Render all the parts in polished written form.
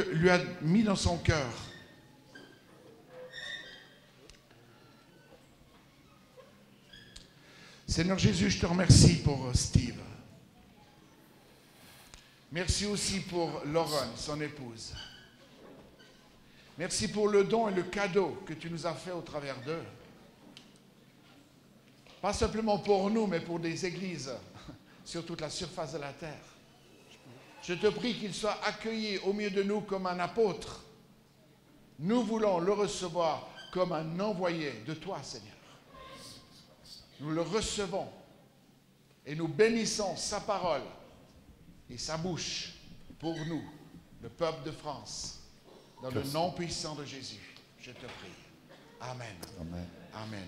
lui a mis dans son cœur. Seigneur Jésus, je te remercie pour Steve. Merci aussi pour Lauren, son épouse. Merci pour le don et le cadeau que tu nous as fait au travers d'eux. Pas simplement pour nous, mais pour des églises sur toute la surface de la terre. Je te prie qu'il soit accueilli au milieu de nous comme un apôtre. Nous voulons le recevoir comme un envoyé de toi, Seigneur. Nous le recevons et nous bénissons sa parole et sa bouche pour nous, le peuple de France, dans le nom puissant de Jésus. Je te prie. Amen. Amen. Amen.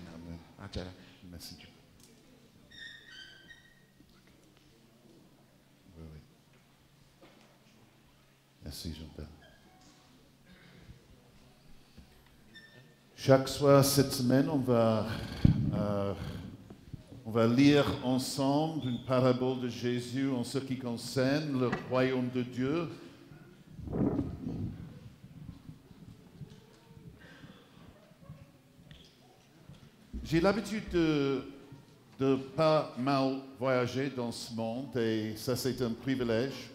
Amen. Merci. Oui, oui. Merci, Jean-Pierre. Chaque soir cette semaine, on va lire ensemble une parabole de Jésus en ce qui concerne le royaume de Dieu. J'ai l'habitude de pas mal voyager dans ce monde et ça c'est un privilège.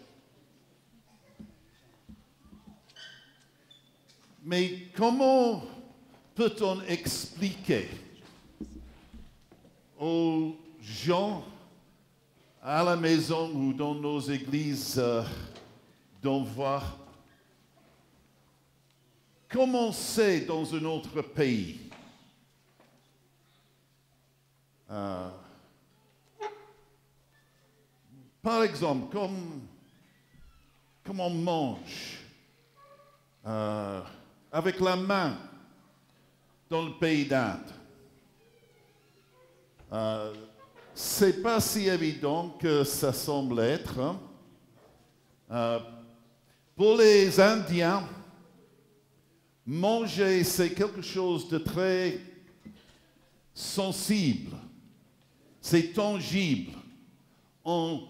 Mais comment peut-on expliquer aux gens à la maison ou dans nos églises d'envoi comment c'est dans un autre pays? Par exemple, comme on mange avec la main dans le pays d'Inde. C'est pas si évident que ça semble être. Pour les Indiens, manger, c'est quelque chose de très sensible. C'est tangible. On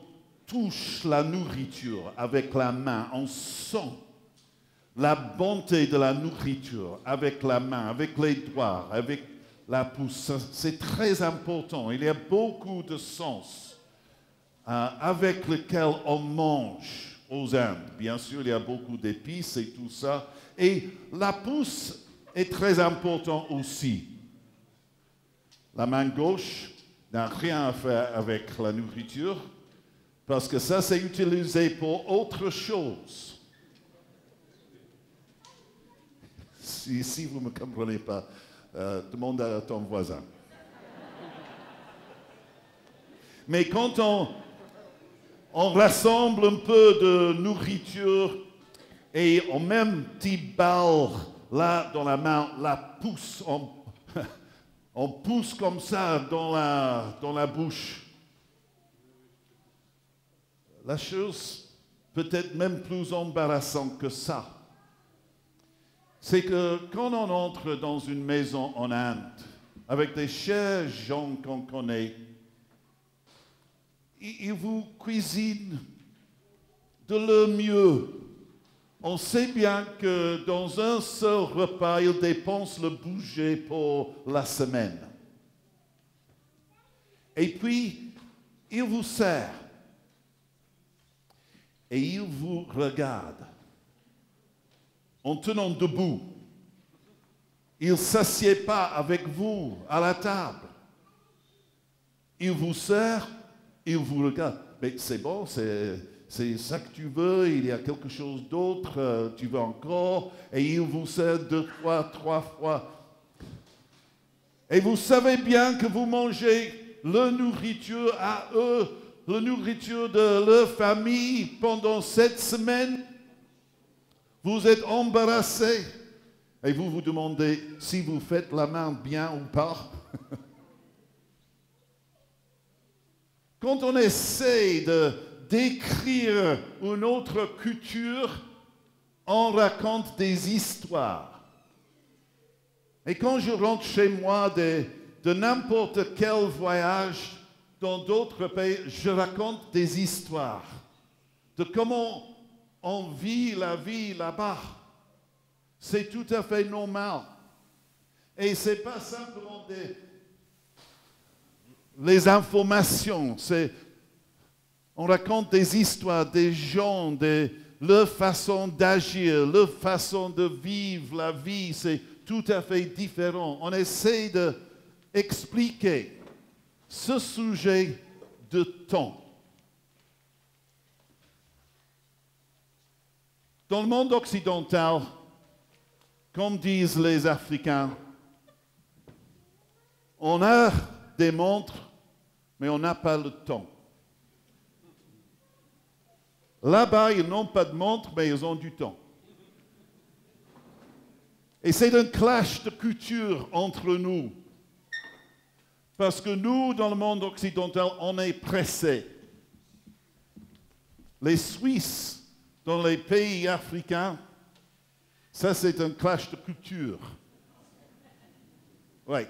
touche la nourriture avec la main. On sent la bonté de la nourriture avec la main, avec les doigts, avec la pousse. C'est très important. Il y a beaucoup de sens avec lequel on mange aux Indes. Bien sûr, il y a beaucoup d'épices et tout ça. Et la pousse est très importante aussi. La main gauche n'a rien à faire avec la nourriture parce que ça, c'est utilisé pour autre chose. Si vous ne me comprenez pas, demande à ton voisin. Mais quand on rassemble un peu de nourriture et on met un petit balle là dans la main, la pousse, on pousse comme ça dans la bouche. La chose peut-être même plus embarrassante que ça, c'est que quand on entre dans une maison en Inde, avec des chers gens qu'on connaît, ils vous cuisinent de leur mieux. On sait bien que dans un seul repas, ils dépensent le budget pour la semaine. Et puis, ils vous servent. Et ils vous regardent en tenant debout. Ils ne s'assiedent pas avec vous à la table. Ils vous servent, ils vous regardent. Mais c'est bon, c'est ça que tu veux, il y a quelque chose d'autre, tu veux encore, et ils vous servent 2 fois, 3 fois. Et vous savez bien que vous mangez leur nourriture à eux, la nourriture de leur famille pendant 7 semaines. Vous êtes embarrassé et vous vous demandez si vous faites la main bien ou pas. Quand on essaie de décrire une autre culture, on raconte des histoires. Et quand je rentre chez moi de n'importe quel voyage dans d'autres pays, je raconte des histoires de comment on vit la vie là-bas. C'est tout à fait normal. Et ce n'est pas simplement les informations. On raconte des histoires, des gens, leur façon d'agir, leur façon de vivre la vie. C'est tout à fait différent. On essaie d'expliquer ce sujet de temps. Dans le monde occidental, comme disent les Africains, on a des montres, mais on n'a pas le temps. Là-bas, ils n'ont pas de montre, mais ils ont du temps. Et c'est un clash de culture entre nous. Parce que nous, dans le monde occidental, on est pressés. Les Suisses, dans les pays africains, ça c'est un clash de culture. Oui.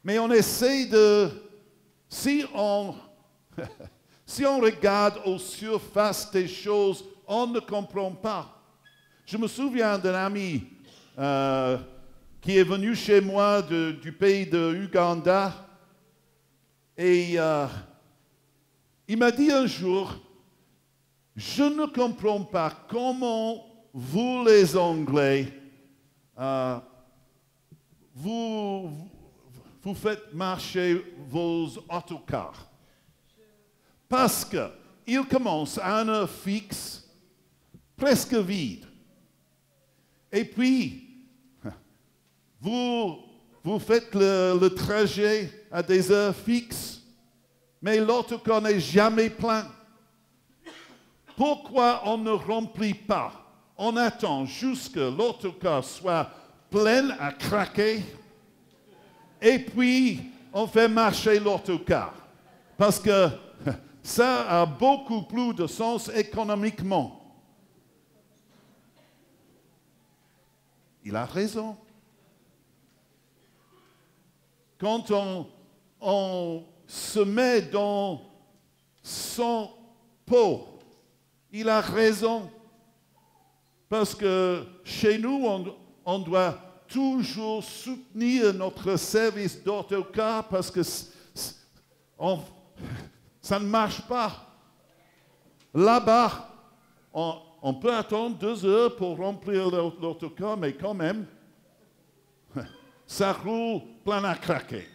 Mais on essaie de... Si on regarde aux surfaces des choses, on ne comprend pas. Je me souviens d'un ami qui est venu chez moi du pays de Uganda et il m'a dit un jour, je ne comprends pas comment vous les Anglais, vous faites marcher vos autocars. Parce qu'ils commencent à une heure fixe, presque vide. Et puis, vous faites le trajet à des heures fixes, mais l'autocar n'est jamais plein. Pourquoi on ne remplit pas? On attend jusque l'autocar soit plein à craquer, et puis on fait marcher l'autocar. Parce que ça a beaucoup plus de sens économiquement. Il a raison. Quand on se met dans son pot, il a raison. Parce que chez nous, on doit toujours soutenir notre service d'autocar parce que ça ne marche pas. Là-bas, on peut attendre 2 heures pour remplir l'autocar, mais quand même, ça roule plein à craquer.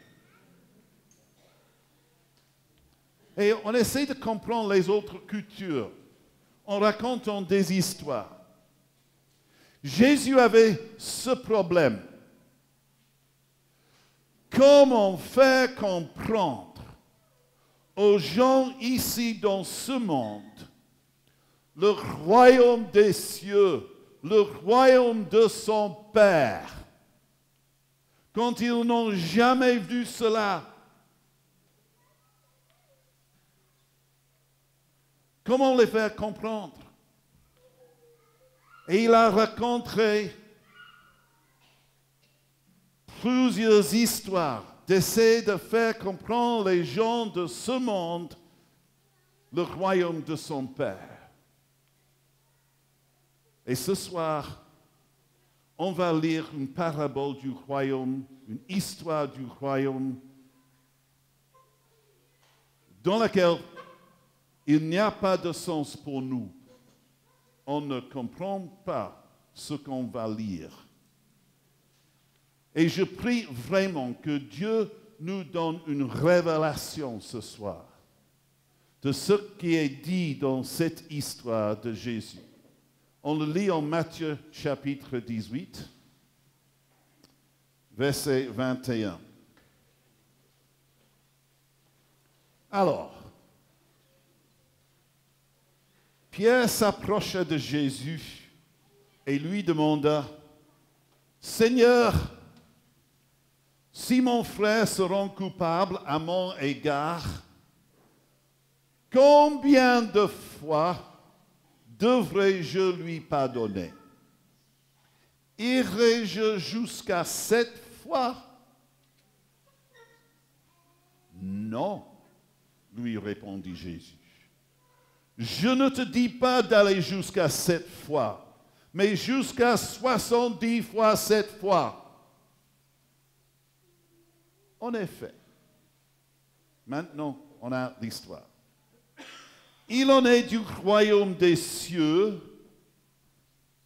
Et on essaie de comprendre les autres cultures en racontant des histoires. Jésus avait ce problème. Comment faire comprendre aux gens ici dans ce monde le royaume des cieux, le royaume de son Père, quand ils n'ont jamais vu cela? Comment les faire comprendre? Et il a raconté plusieurs histoires d'essayer de faire comprendre les gens de ce monde le royaume de son Père. Et ce soir, on va lire une parabole du royaume, une histoire du royaume, dans laquelle il n'y a pas de sens pour nous. On ne comprend pas ce qu'on va lire. Et je prie vraiment que Dieu nous donne une révélation ce soir de ce qui est dit dans cette histoire de Jésus. On le lit en Matthieu chapitre 18, verset 21. Alors, Pierre s'approcha de Jésus et lui demanda, « Seigneur, si mon frère se rend coupable à mon égard, combien de fois devrais-je lui pardonner? Irai-je jusqu'à 7 fois? » Non, lui répondit Jésus. je ne te dis pas d'aller jusqu'à 7 fois, mais jusqu'à 70 fois 7 fois. En effet, maintenant, on a l'histoire. Il en est du royaume des cieux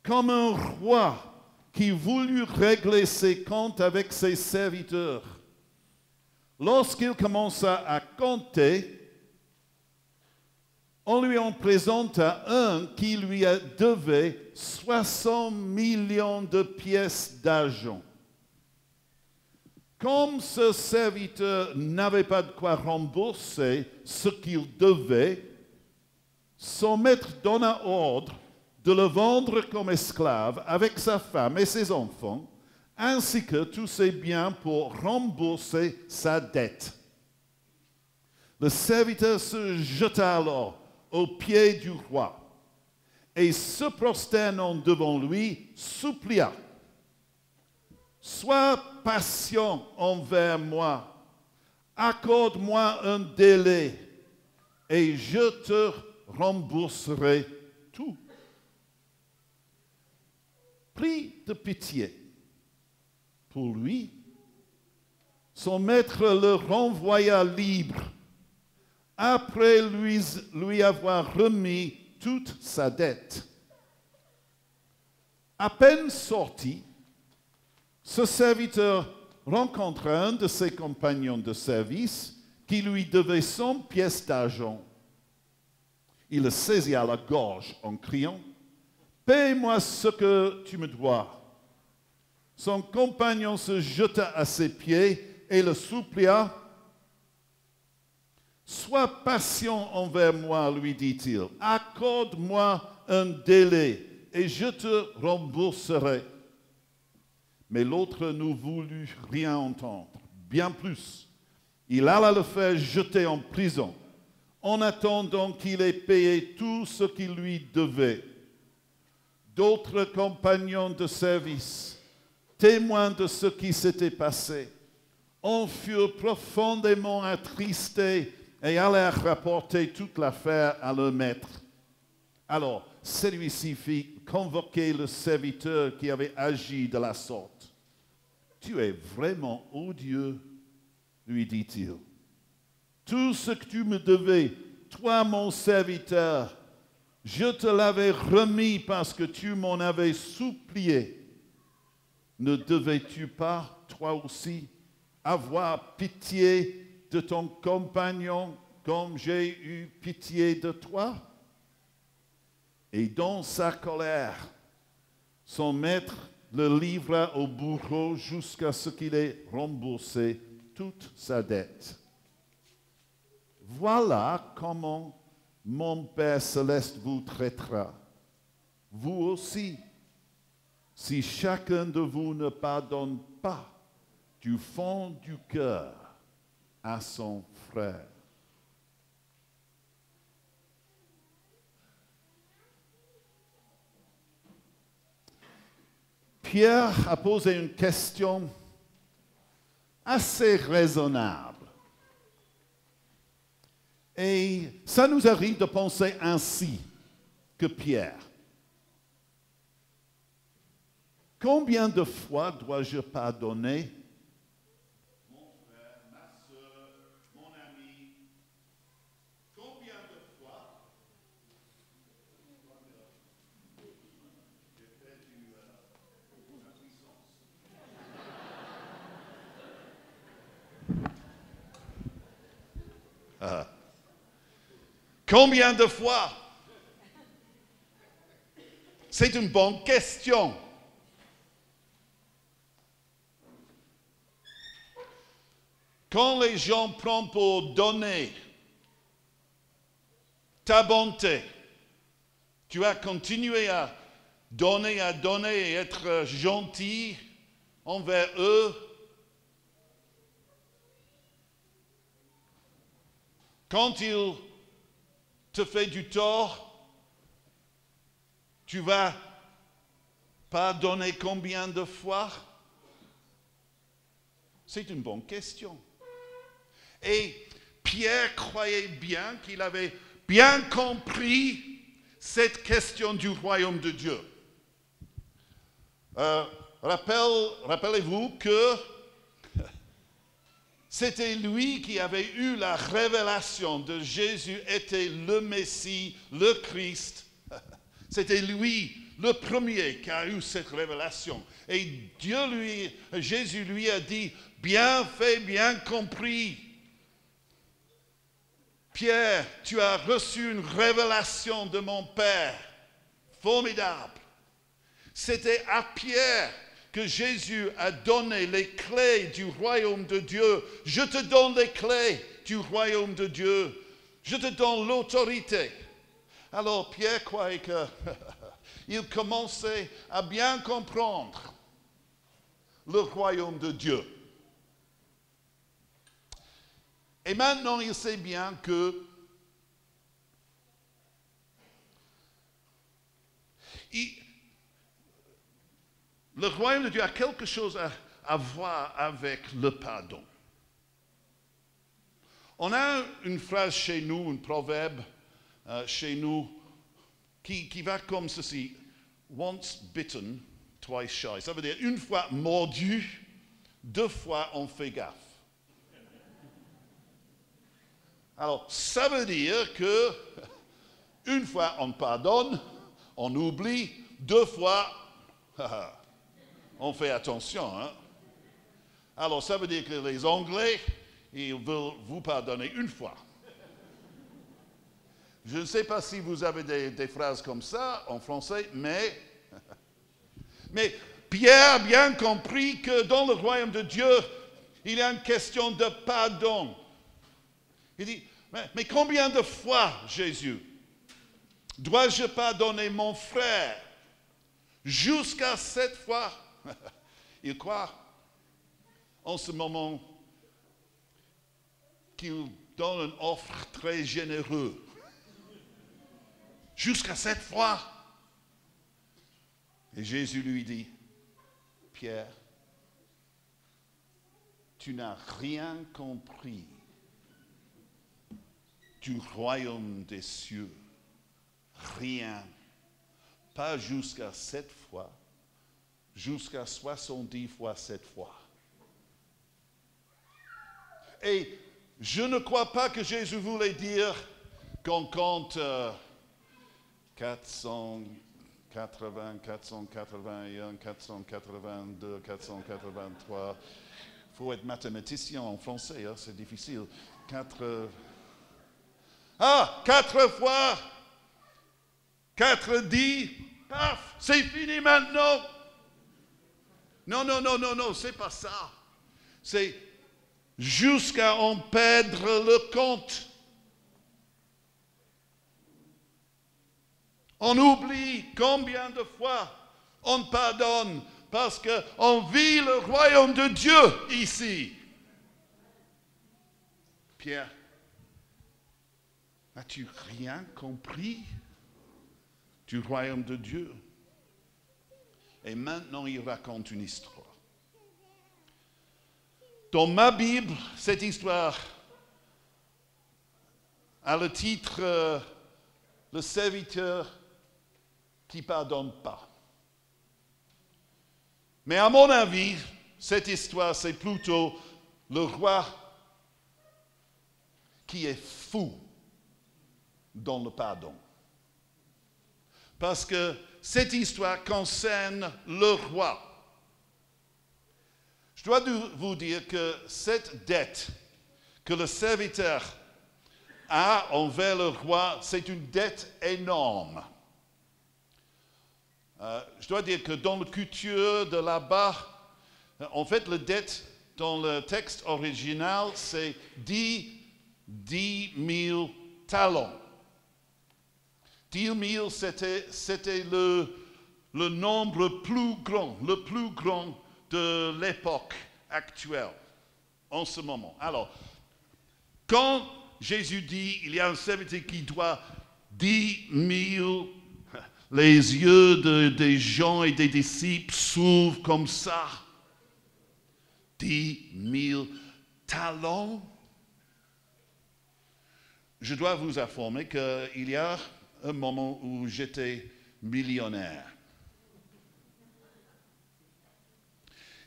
comme un roi qui voulut régler ses comptes avec ses serviteurs. Lorsqu'il commença à compter, on lui en présenta un qui lui devait 60 millions de pièces d'argent. Comme ce serviteur n'avait pas de quoi rembourser ce qu'il devait, son maître donna ordre de le vendre comme esclave avec sa femme et ses enfants, ainsi que tous ses biens pour rembourser sa dette. Le serviteur se jeta alors aux pieds du roi et se prosternant devant lui, supplia: Sois patient envers moi, accorde-moi un délai et je te rembourserai tout. Pris de pitié pour lui, son maître le renvoya libre après lui avoir remis toute sa dette. À peine sorti, ce serviteur rencontra un de ses compagnons de service qui lui devait 100 pièces d'argent. Il le saisit à la gorge en criant: « Paye-moi ce que tu me dois. » Son compagnon se jeta à ses pieds et le supplia. « Sois patient envers moi, lui dit-il. Accorde-moi un délai et je te rembourserai. » Mais l'autre ne voulut rien entendre. Bien plus, il alla le faire jeter en prison en attendant qu'il ait payé tout ce qu'il lui devait. D'autres compagnons de service, témoins de ce qui s'était passé, en furent profondément attristés et allèrent rapporter toute l'affaire à leur maître. Alors, celui-ci fit convoquer le serviteur qui avait agi de la sorte. « Tu es vraiment odieux, lui dit-il. Tout ce que tu me devais, toi mon serviteur, je te l'avais remis parce que tu m'en avais supplié. Ne devais-tu pas, toi aussi, avoir pitié de ton compagnon comme j'ai eu pitié de toi? » Et dans sa colère, son maître le livra au bourreau jusqu'à ce qu'il ait remboursé toute sa dette. Voilà comment mon Père céleste vous traitera, vous aussi, si chacun de vous ne pardonne pas du fond du cœur à son frère. Pierre a posé une question assez raisonnable. Et ça nous arrive de penser ainsi que Pierre. Combien de fois dois-je pardonner mon frère, ma soeur, mon ami? Combien de fois? J'ai perdu ma puissance. Combien de fois? C'est une bonne question. Quand les gens prennent pour donner ta bonté, tu as continué à donner et être gentil envers eux. Quand ils te font du tort, tu vas pardonner combien de fois? C'est une bonne question. Et Pierre croyait bien qu'il avait bien compris cette question du royaume de Dieu. Rappelez-vous que c'était lui qui avait eu la révélation de Jésus était le Messie, le Christ. C'était lui, le premier, qui a eu cette révélation. Et Jésus lui a dit, bien fait, bien compris. Pierre, tu as reçu une révélation de mon Père. Formidable. C'était à Pierre que Jésus a donné les clés du royaume de Dieu. Je te donne les clés du royaume de Dieu. Je te donne l'autorité. Alors Pierre croyait qu'il commençait à bien comprendre le royaume de Dieu. Et maintenant, il sait bien que le royaume de Dieu a quelque chose à voir avec le pardon. On a une phrase chez nous, un proverbe chez nous, qui va comme ceci. Once bitten, twice shy. Ça veut dire une fois mordu, deux fois on fait gaffe. Alors, ça veut dire que une fois on pardonne, on oublie, deux fois, on fait attention. Hein? Alors, ça veut dire que les Anglais, ils veulent vous pardonner une fois. Je ne sais pas si vous avez des phrases comme ça en français, mais Pierre a bien compris que dans le royaume de Dieu, il y a une question de pardon. Il dit, mais combien de fois, Jésus, dois-je pardonner mon frère? Jusqu'à 7 fois. Il croit en ce moment qu'il donne une offre très généreuse. Jusqu'à 7 fois. Et Jésus lui dit, Pierre, tu n'as rien compris du royaume des cieux. Rien. Pas jusqu'à 7 fois, jusqu'à 70 fois 7 fois. Et je ne crois pas que Jésus voulait dire qu'on compte 480, 481, 482, 483. Il faut être mathématicien en français, hein, c'est difficile. 4 fois 4 10, paf, c'est fini maintenant. Non, c'est pas ça. C'est jusqu'à en perdre le compte. On oublie combien de fois on pardonne parce qu'on vit le royaume de Dieu ici. Pierre, as-tu rien compris du royaume de Dieu? Et maintenant, il raconte une histoire. Dans ma Bible, cette histoire a le titre Le serviteur qui ne pardonne pas. Mais à mon avis, cette histoire, c'est plutôt le roi qui est fou dans le pardon. Parce que cette histoire concerne le roi. Je dois vous dire que cette dette que le serviteur a envers le roi, c'est une dette énorme. Je dois dire que dans la culture de là-bas, en fait, la dette dans le texte original, c'est 10 000 talents. 10 000, c'était le nombre le plus grand de l'époque actuelle, en ce moment. Alors, quand Jésus dit, il y a un serviteur qui doit 10 000, les yeux des gens et des disciples s'ouvrent comme ça. 10 000 talents. je dois vous informer qu'il y a un moment où j'étais millionnaire.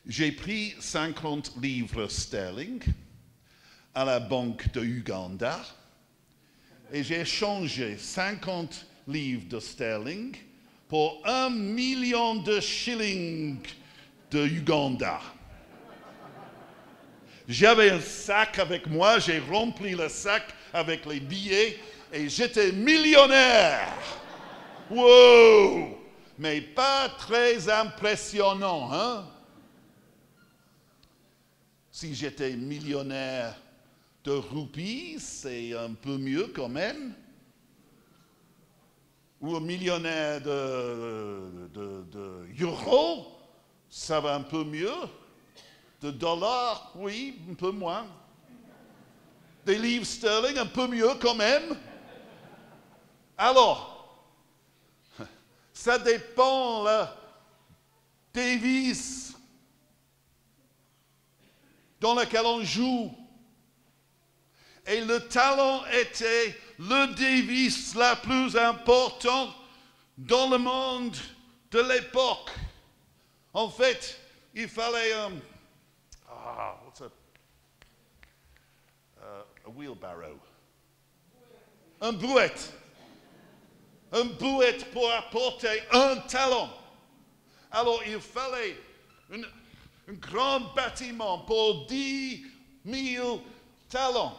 J'ai pris 50 livres sterling à la banque de Uganda et j'ai changé 50 livres de sterling pour 1 million de shillings de Uganda. J'avais un sac avec moi, j'ai rempli le sac avec les billets et j'étais millionnaire. Wow! Mais pas très impressionnant, hein? Si j'étais millionnaire de roupies, c'est un peu mieux quand même. Ou un millionnaire d'euros, ça va un peu mieux. De dollars, oui, un peu moins. Des livres sterling, un peu mieux quand même. Alors, ça dépend, la devise dans laquelle on joue. Et le talent était le devise la plus importante dans le monde de l'époque. En fait, il fallait what's a wheelbarrow? Un brouette. Un brouette pour apporter un talent. Alors, il fallait un grand bâtiment pour 10 000 talents.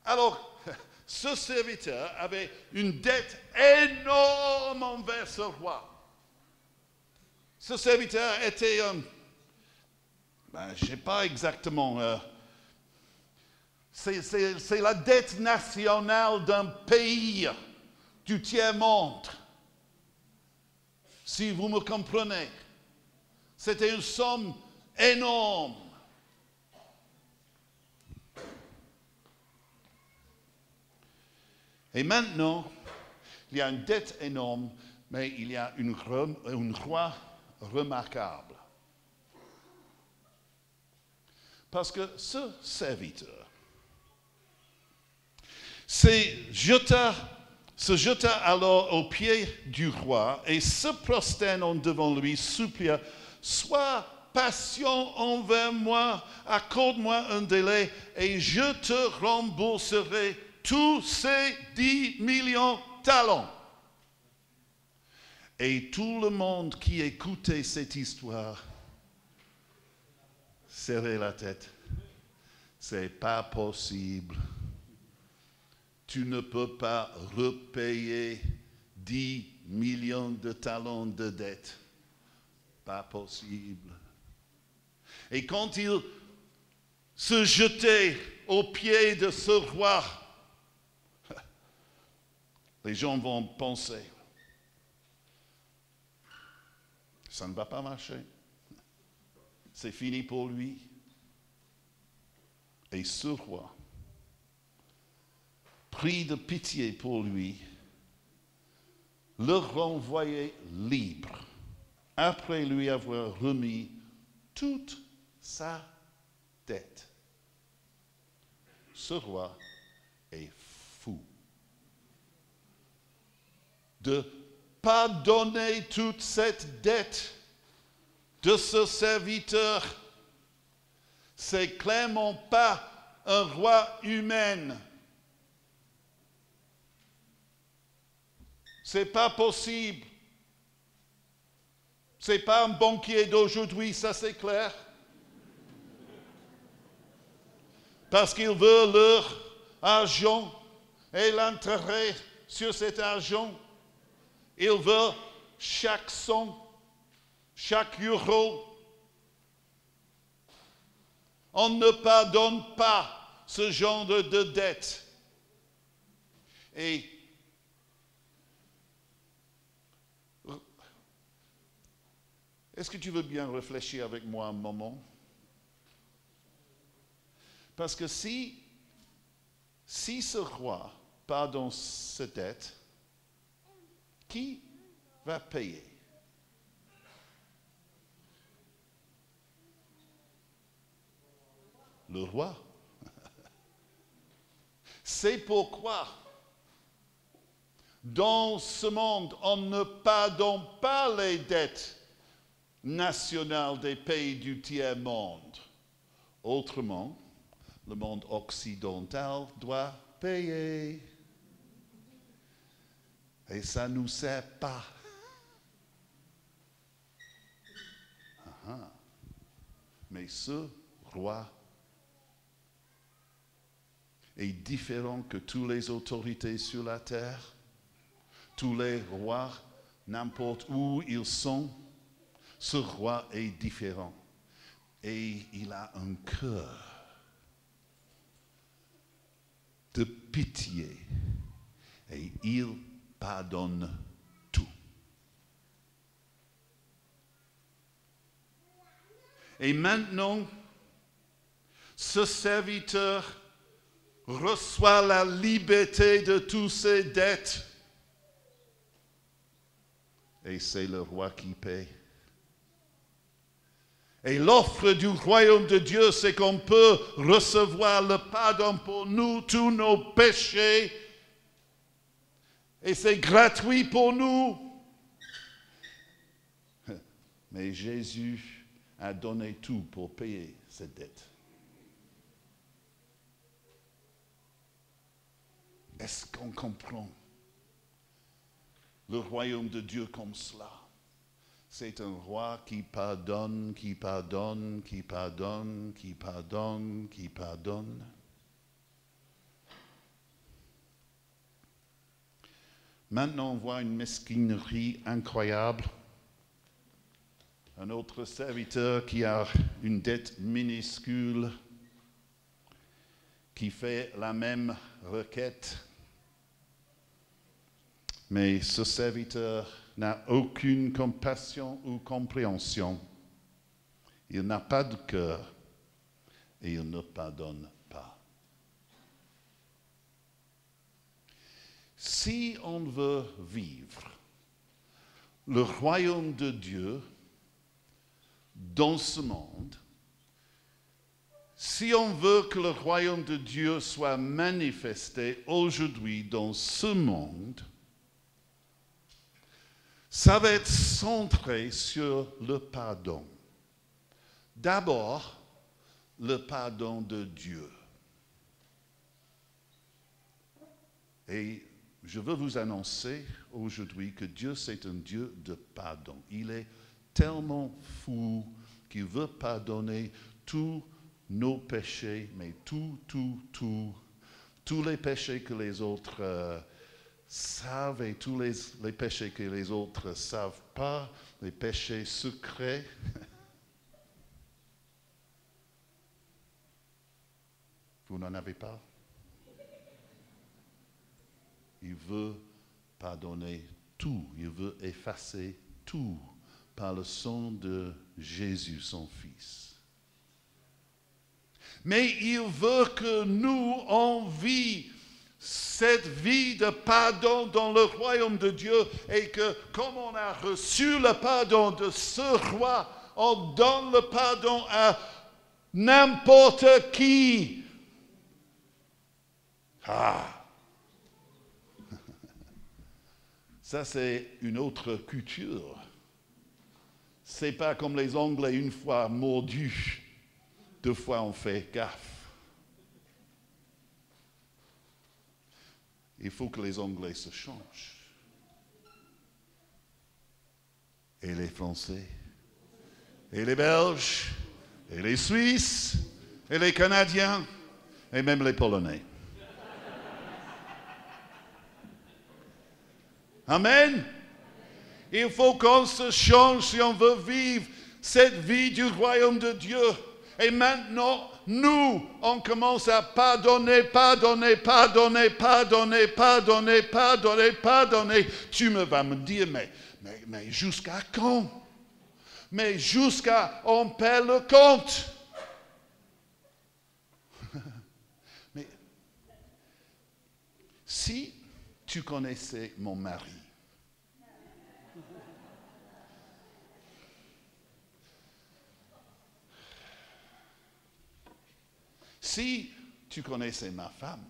Alors, ce serviteur avait une dette énorme envers ce roi. Ce serviteur était, je ne sais pas exactement, c'est la dette nationale d'un pays du tiers-monde. Si vous me comprenez, c'était une somme énorme. Et maintenant, il y a une dette énorme, mais il y a un roi remarquable. Parce que ce serviteur se jeta alors aux pieds du roi et se prosternant devant lui, supplia, « Sois patient envers moi, accorde-moi un délai et je te rembourserai tous ces 10 millions de talents. » Et tout le monde qui écoutait cette histoire serrait la tête. C'est pas possible. Tu ne peux pas repayer 10 millions de talents de dette. Pas possible. Et quand il se jetait aux pieds de ce roi, les gens vont penser, ça ne va pas marcher. C'est fini pour lui. Et ce roi, pris de pitié pour lui, le renvoyait libre, après lui avoir remis toute sa dette. Ce roi est fou. De pardonner toute cette dette de ce serviteur, c'est clairement pas un roi humain. C'est pas possible. C'est pas un banquier d'aujourd'hui, ça c'est clair. Parce qu'ils veulent leur argent et l'intérêt sur cet argent. Ils veulent chaque cent, chaque euro. On ne pardonne pas ce genre de dette. Et est-ce que tu veux bien réfléchir avec moi un moment? Parce que si ce roi pardonne cette dette, qui va payer? Le roi. C'est pourquoi, dans ce monde, on ne pardonne pas les dettes nationales des pays du tiers-monde. Autrement, le monde occidental doit payer. Et ça ne nous sert pas. Mais ce roi est différent que toutes les autorités sur la terre, tous les rois, n'importe où ils sont. Ce roi est différent. Et il a un cœur de pitié. Et il pardonne tout. Et maintenant, ce serviteur reçoit la liberté de toutes ses dettes. Et c'est le roi qui paie. Et l'offre du royaume de Dieu, c'est qu'on peut recevoir le pardon pour nous, tous nos péchés. Et c'est gratuit pour nous. Mais Jésus a donné tout pour payer cette dette. Est-ce qu'on comprend le royaume de Dieu comme cela? C'est un roi qui pardonne, qui pardonne, qui pardonne, qui pardonne, qui pardonne. Maintenant, on voit une mesquinerie incroyable. Un autre serviteur qui a une dette minuscule, qui fait la même requête. Mais ce serviteur n'a aucune compassion ou compréhension. Il n'a pas de cœur et il ne pardonne pas. Si on veut vivre le royaume de Dieu dans ce monde, si on veut que le royaume de Dieu soit manifesté aujourd'hui dans ce monde, ça va être centré sur le pardon. D'abord, le pardon de Dieu. Et je veux vous annoncer aujourd'hui que Dieu, c'est un Dieu de pardon. Il est tellement fou qu'il veut pardonner tous nos péchés, mais tous les péchés que les autres savent et tous les péchés que les autres ne savent pas, les péchés secrets. Vous n'en avez pas? Il veut pardonner tout, il veut effacer tout par le sang de Jésus, son Fils. Mais il veut que nous, on vit cette vie de pardon dans le royaume de Dieu et que comme on a reçu le pardon de ce roi, on donne le pardon à n'importe qui. Ça, c'est une autre culture. C'est pas comme les Anglais, une fois mordus, deux fois on fait gaffe. Il faut que les Anglais se changent. Et les Français, et les Belges, et les Suisses, et les Canadiens, et même les Polonais. Amen. Il faut qu'on se change si on veut vivre cette vie du royaume de Dieu. Et maintenant, nous, on commence à pardonner. Tu vas me dire, mais jusqu'à quand? Mais jusqu'à on paie le compte. Mais si tu connaissais mon mari, si tu connaissais ma femme,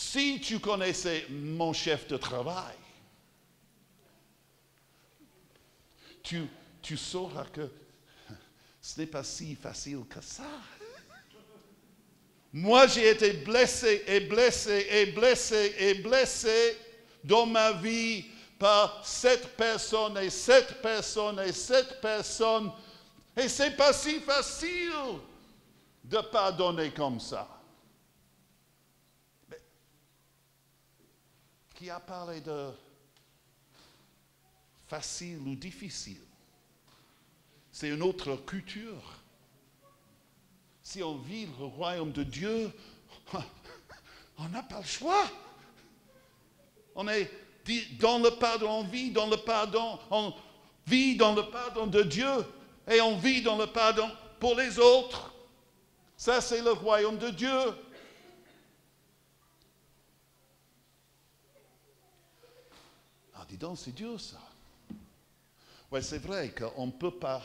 Si tu connaissais mon chef de travail, tu sauras que ce n'est pas si facile que ça. Moi, j'ai été blessé et blessé et blessé et blessé dans ma vie par cette personne et cette personne et cette personne. Et c'est pas si facile de pardonner comme ça. Mais qui a parlé de facile ou difficile? C'est une autre culture. Si on vit le royaume de Dieu, on n'a pas le choix. On est dans le pardon, on vit dans le pardon, on vit dans le pardon de Dieu et on vit dans le pardon pour les autres. Ça, c'est le royaume de Dieu. Ah, dis donc, c'est dur ça. Oui, c'est vrai qu'on ne peut pas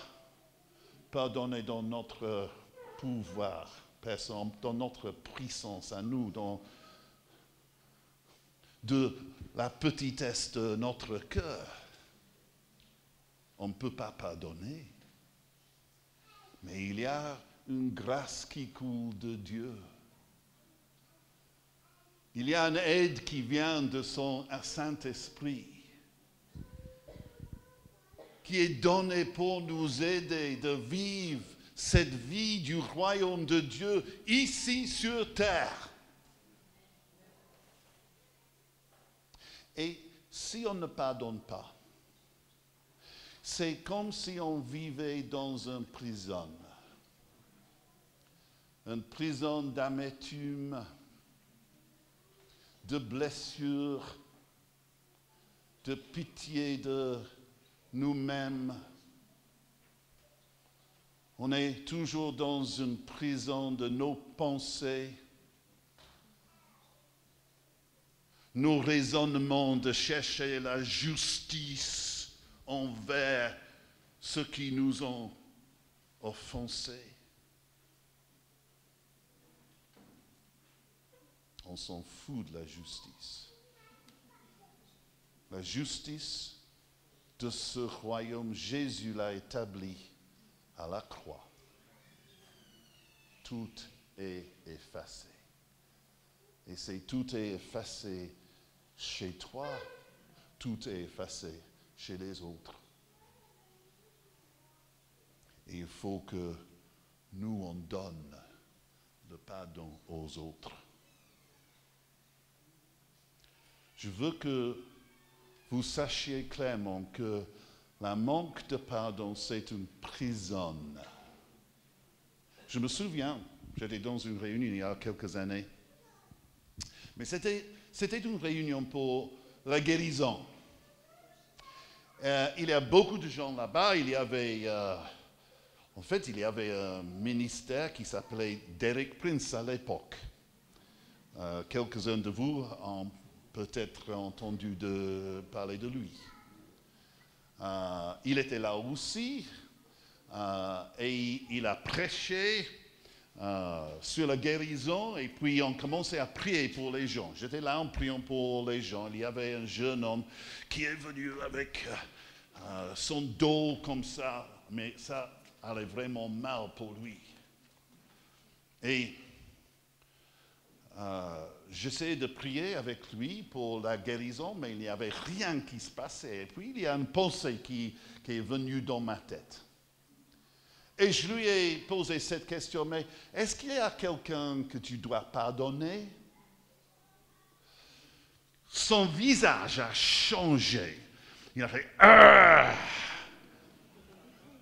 pardonner dans notre pouvoir personnel, dans notre puissance à nous, de la petitesse de notre cœur. On ne peut pas pardonner. Mais il y a une grâce qui coule de Dieu. Il y a une aide qui vient de son Saint-Esprit, qui est donnée pour nous aider de vivre cette vie du royaume de Dieu ici sur terre. Et si on ne pardonne pas, c'est comme si on vivait dans une prison d'amertume, de blessures, de pitié de nous-mêmes. On est toujours dans une prison de nos pensées, nos raisonnements de chercher la justice envers ceux qui nous ont offensés. On s'en fout de la justice. La justice de ce royaume, Jésus l'a établi à la croix. Tout est effacé. Et c'est tout est effacé chez toi, tout est effacé chez les autres. Et il faut que nous, on donne le pardon aux autres. Je veux que vous sachiez clairement que le manque de pardon, c'est une prison. Je me souviens, j'étais dans une réunion il y a quelques années, mais c'était une réunion pour la guérison. Il y a beaucoup de gens là-bas. Il y avait un ministère qui s'appelait Derek Prince à l'époque. Quelques-uns de vous ont peut-être entendu parler de lui. Il était là aussi et il a prêché sur la guérison, et puis on commençait à prier pour les gens. J'étais là en priant pour les gens. Il y avait un jeune homme qui est venu avec son dos comme ça, mais ça allait vraiment mal pour lui. Et j'essayais de prier avec lui pour la guérison, mais il n'y avait rien qui se passait. Et puis il y a une pensée qui est venue dans ma tête. Et je lui ai posé cette question, mais est-ce qu'il y a quelqu'un que tu dois pardonner? Son visage a changé. Il a fait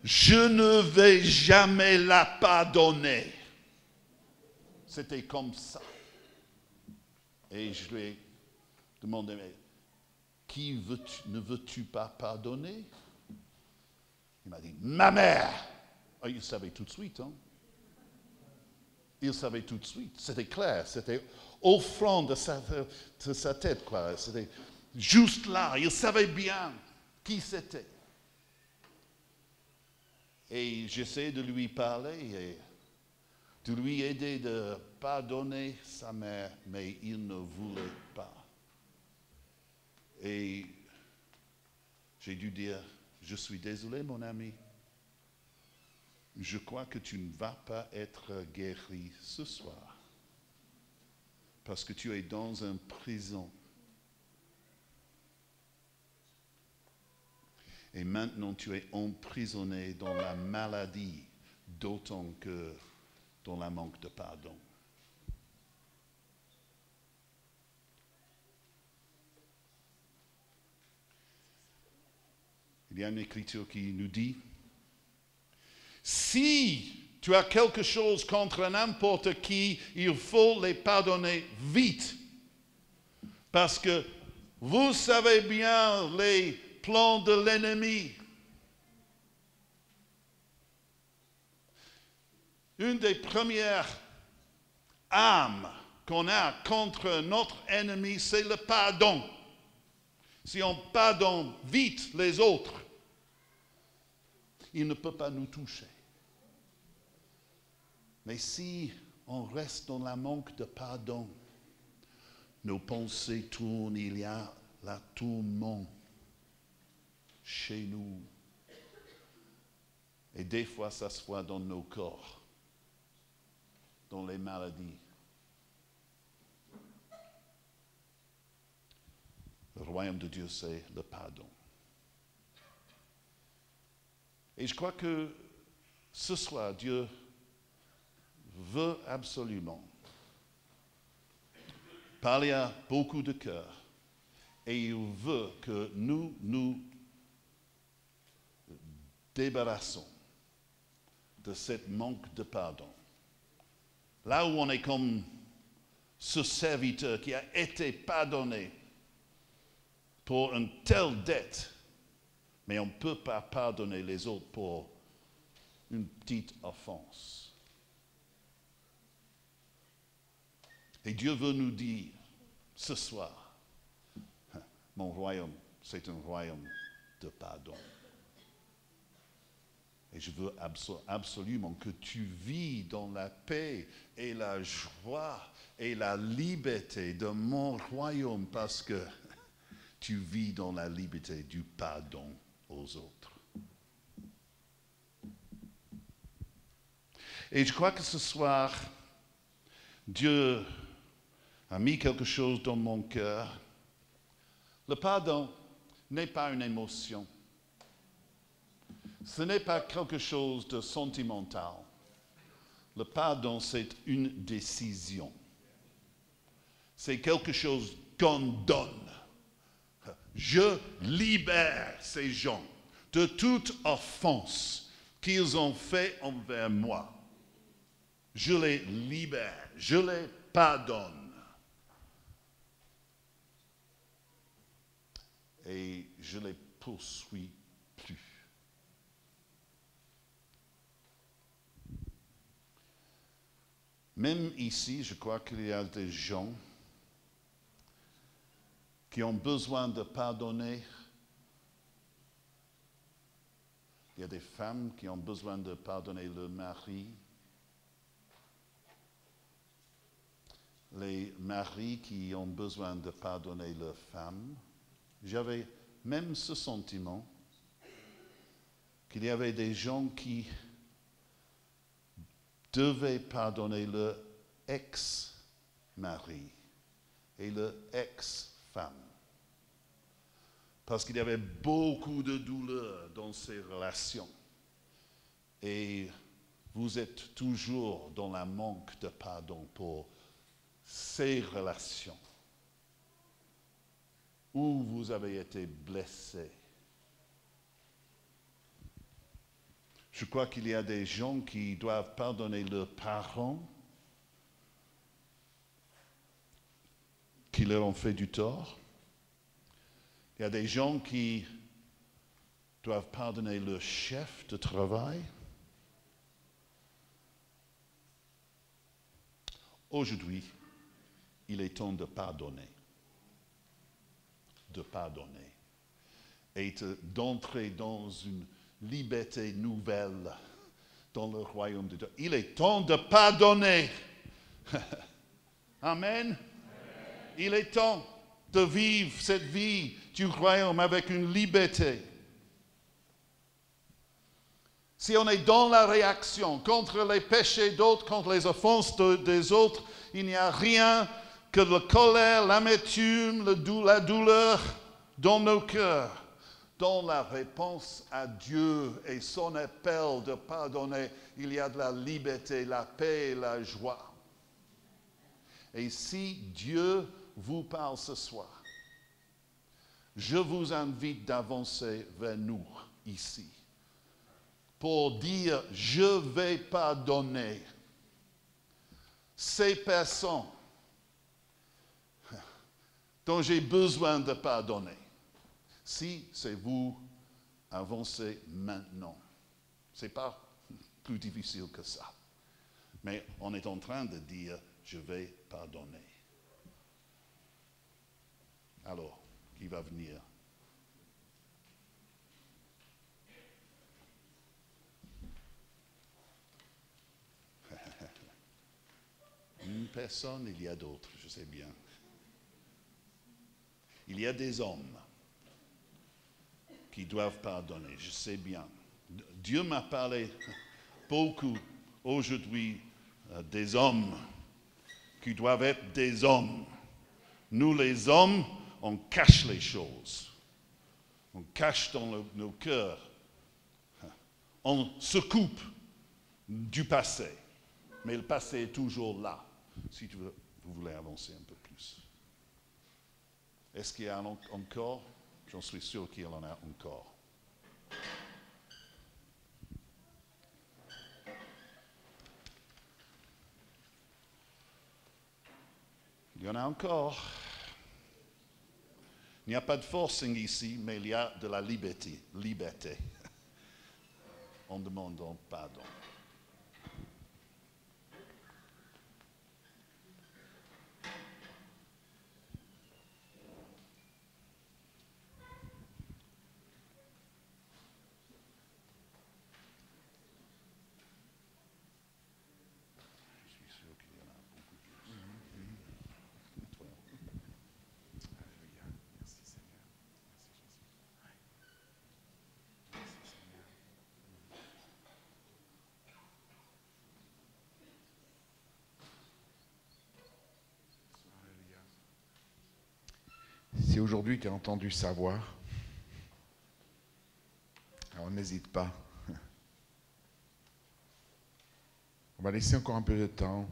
je ne vais jamais la pardonner. C'était comme ça. Et je lui ai demandé, mais qui ne veux-tu pas pardonner? Il m'a dit, ma mère. Oh, il savait tout de suite, hein? Il savait tout de suite. C'était clair, c'était au fond de sa tête, quoi. C'était juste là. Il savait bien qui c'était. Et j'essayais de lui parler et de lui aider de pardonner sa mère, mais il ne voulait pas. Et j'ai dû dire, je suis désolé mon ami, je crois que tu ne vas pas être guéri ce soir, parce que tu es dans une prison. Et maintenant tu es emprisonné dans la maladie, d'autant que dans la manque de pardon. Il y a une écriture qui nous dit, si tu as quelque chose contre n'importe qui, il faut les pardonner vite. Parce que vous savez bien les plans de l'ennemi. Une des premières armes qu'on a contre notre ennemi, c'est le pardon. Si on pardonne vite les autres, il ne peut pas nous toucher. Mais si on reste dans la manque de pardon, nos pensées tournent, il y a la tourmente chez nous. Et des fois, ça se voit dans nos corps, dans les maladies. Le royaume de Dieu, c'est le pardon. Et je crois que ce soir, Dieu veut absolument parler à beaucoup de cœurs et il veut que nous nous débarrassons de cette manque de pardon. Là où on est comme ce serviteur qui a été pardonné pour une telle dette, mais on ne peut pas pardonner les autres pour une petite offense. Et Dieu veut nous dire ce soir, mon royaume, c'est un royaume de pardon. Et je veux absolument que tu vis dans la paix et la joie et la liberté de mon royaume parce que tu vis dans la liberté du pardon aux autres. Et je crois que ce soir, Dieu a mis quelque chose dans mon cœur. Le pardon n'est pas une émotion. Ce n'est pas quelque chose de sentimental. Le pardon, c'est une décision. C'est quelque chose qu'on donne. Je libère ces gens de toute offense qu'ils ont fait envers moi. Je les libère, je les pardonne. Et je les poursuis plus. Même ici, je crois qu'il y a des gens qui ont besoin de pardonner. Il y a des femmes qui ont besoin de pardonner leur mari. Les maris qui ont besoin de pardonner leurs femmes. J'avais même ce sentiment qu'il y avait des gens qui devaient pardonner leur ex-mari et leur ex-femme. Parce qu'il y avait beaucoup de douleur dans ces relations. Et vous êtes toujours dans la manque de pardon pour ces relations où vous avez été blessé. Je crois qu'il y a des gens qui doivent pardonner leurs parents qui leur ont fait du tort. Il y a des gens qui doivent pardonner leur chef de travail. Aujourd'hui, il est temps de pardonner. De pardonner. Et d'entrer dans une liberté nouvelle dans le royaume de Dieu. Il est temps de pardonner. Amen. Il est temps de vivre cette vie du royaume avec une liberté. Si on est dans la réaction contre les péchés d'autres, contre les offenses des autres, il n'y a rien que la colère, l'amertume, la douleur dans nos cœurs. Dans la réponse à Dieu et son appel de pardonner, il y a de la liberté, la paix et la joie. Et si Dieu vous parle ce soir, je vous invite d'avancer vers nous ici pour dire, je vais pardonner ces personnes dont j'ai besoin de pardonner. Si c'est vous, avancez maintenant. Ce n'est pas plus difficile que ça. Mais on est en train de dire, je vais pardonner. Alors, qui va venir? Une personne, il y a d'autres, je sais bien. Il y a des hommes qui doivent pardonner, je sais bien. Dieu m'a parlé beaucoup aujourd'hui des hommes qui doivent être des hommes. Nous les hommes, on cache les choses. On cache dans nos cœurs. On se coupe du passé. Mais le passé est toujours là, si vous voulez avancer un peu plus. Est-ce qu'il y en a encore? J'en suis sûr qu'il y en a encore. Il y en a encore. Il n'y a pas de forcing ici, mais il y a de la liberté. En demandant pardon. Si aujourd'hui tu as entendu sa voix, alors n'hésite pas. On va laisser encore un peu de temps.